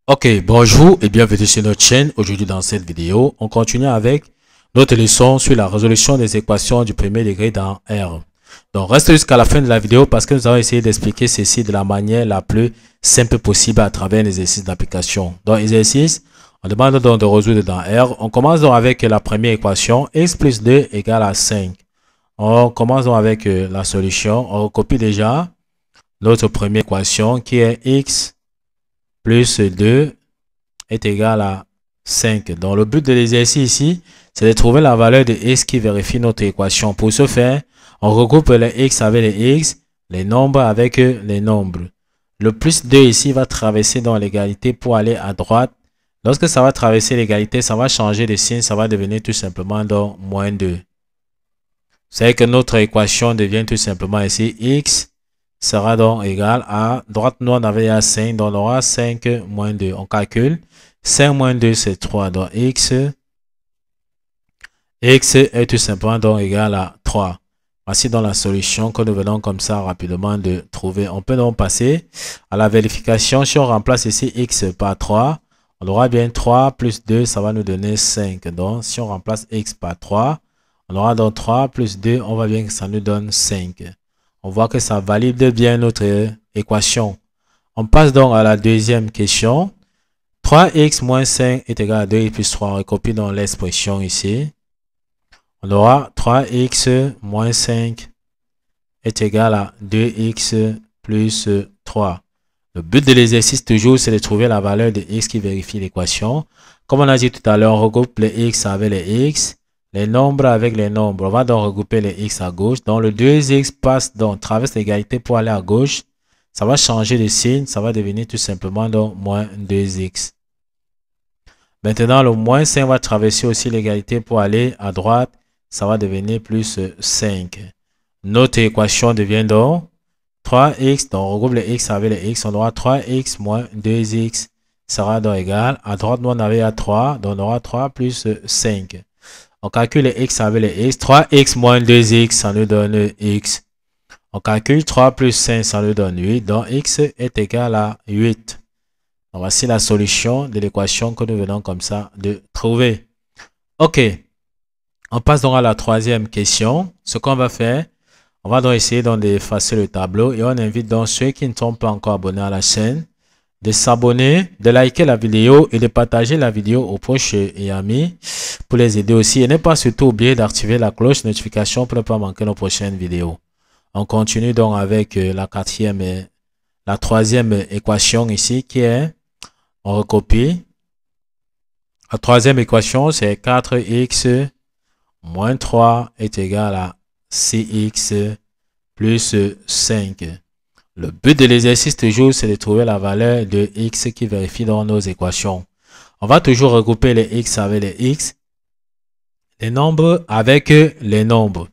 Ok, bonjour et bienvenue sur notre chaîne. Aujourd'hui dans cette vidéo, on continue avec notre leçon sur la résolution des équations du premier degré dans R. Donc reste jusqu'à la fin de la vidéo parce que nous allons essayer d'expliquer ceci de la manière la plus simple possible à travers un exercice d'application. Dans l'exercice, on demande donc de résoudre dans R. On commence donc avec la première équation, x plus 2 égale à 5. On commence donc avec la solution. On recopie déjà notre première équation qui est x plus 2 est égal à 5. Donc, le but de l'exercice ici, c'est de trouver la valeur de x qui vérifie notre équation. Pour ce faire, on regroupe les x avec les x, les nombres avec les nombres. Le plus 2 ici va traverser dans l'égalité pour aller à droite. Lorsque ça va traverser l'égalité, ça va changer de signe, ça va devenir tout simplement donc moins 2. C'est que notre équation devient tout simplement ici x sera donc égal à, droite nous on avait à 5, donc on aura 5 moins 2. On calcule, 5 moins 2 c'est 3, donc x est tout simplement donc égal à 3. Voici dans la solution que nous venons comme ça rapidement de trouver. On peut donc passer à la vérification. Si on remplace ici x par 3, on aura bien 3 plus 2, ça va nous donner 5. Donc si on remplace x par 3, on aura donc 3 plus 2, on voit bien que ça nous donne 5. On voit que ça valide bien notre équation. On passe donc à la deuxième question. 3x moins 5 est égal à 2x plus 3. On recopie dans l'expression ici. On aura 3x moins 5 est égal à 2x plus 3. Le but de l'exercice toujours, c'est de trouver la valeur de x qui vérifie l'équation. Comme on a dit tout à l'heure, on regroupe les x avec les x. Les nombres avec les nombres. On va donc regrouper les x à gauche. Donc le 2x passe donc traverse l'égalité pour aller à gauche. Ça va changer de signe. Ça va devenir tout simplement donc moins 2x. Maintenant le moins 5 va traverser aussi l'égalité pour aller à droite. Ça va devenir plus 5. Notre équation devient donc 3x. Donc on regroupe les x avec les x. On aura 3x moins 2x sera donc égal. À droite nous on avait à 3. Donc on aura 3 plus 5. On calcule les x avec les x. 3x moins 2x, ça nous donne x. On calcule 3 plus 5, ça nous donne 8. Donc x est égal à 8. Donc, voici la solution de l'équation que nous venons comme ça de trouver. Ok. On passe donc à la troisième question. Ce qu'on va faire, on va donc essayer d'effacer le tableau. Et on invite donc ceux qui ne sont pas encore abonnés à la chaîne de s'abonner, de liker la vidéo et de partager la vidéo aux proches et amis pour les aider aussi. Et ne pas surtout oublier d'activer la cloche de notification pour ne pas manquer nos prochaines vidéos. On continue donc avec la troisième équation ici qui est, on recopie. La troisième équation c'est 4x moins 3 est égal à 6x plus 5. Le but de l'exercice toujours, c'est de trouver la valeur de x qui vérifie dans nos équations. On va toujours regrouper les x avec les x, les nombres avec les nombres.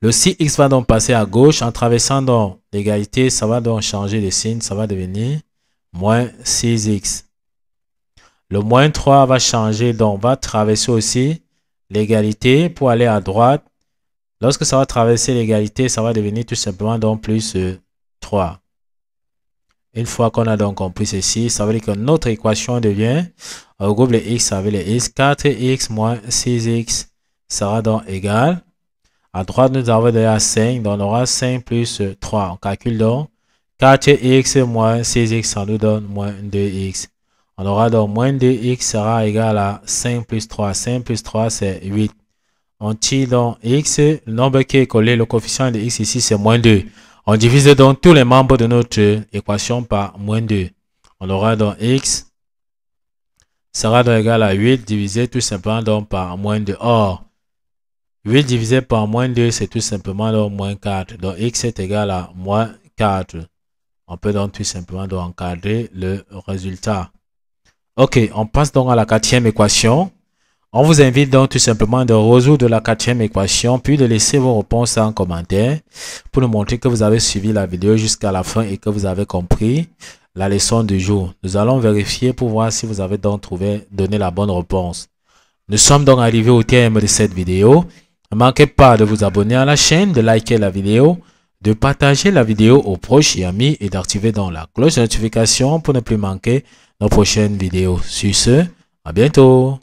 Le 6x va donc passer à gauche. En traversant donc l'égalité, ça va donc changer de signe. Ça va devenir moins 6x. Le moins 3 va changer, donc va traverser aussi l'égalité pour aller à droite. Lorsque ça va traverser l'égalité, ça va devenir tout simplement donc plus 3. Une fois qu'on a donc compris ceci, ça veut dire que notre équation devient, on regroupe les x avec les x, 4x moins 6x sera donc égal. À droite, nous avons déjà 5, donc on aura 5 plus 3. On calcule donc 4x moins 6x, ça nous donne moins 2x. On aura donc moins 2x sera égal à 5 plus 3. 5 plus 3, c'est 8. On tire donc x, le nombre qui est collé, le coefficient de x ici, c'est moins 2. On divise donc tous les membres de notre équation par moins 2. On aura donc x sera donc égal à 8 divisé tout simplement donc par moins 2. Or, 8 divisé par moins 2, c'est tout simplement donc moins 4. Donc x est égal à moins 4. On peut donc tout simplement donc encadrer le résultat. Ok, on passe donc à la quatrième équation. On vous invite donc tout simplement de résoudre la quatrième équation, puis de laisser vos réponses en commentaire pour nous montrer que vous avez suivi la vidéo jusqu'à la fin et que vous avez compris la leçon du jour. Nous allons vérifier pour voir si vous avez donc donné la bonne réponse. Nous sommes donc arrivés au terme de cette vidéo. Ne manquez pas de vous abonner à la chaîne, de liker la vidéo, de partager la vidéo aux proches et amis et d'activer donc la cloche de notification pour ne plus manquer nos prochaines vidéos. Sur ce, à bientôt.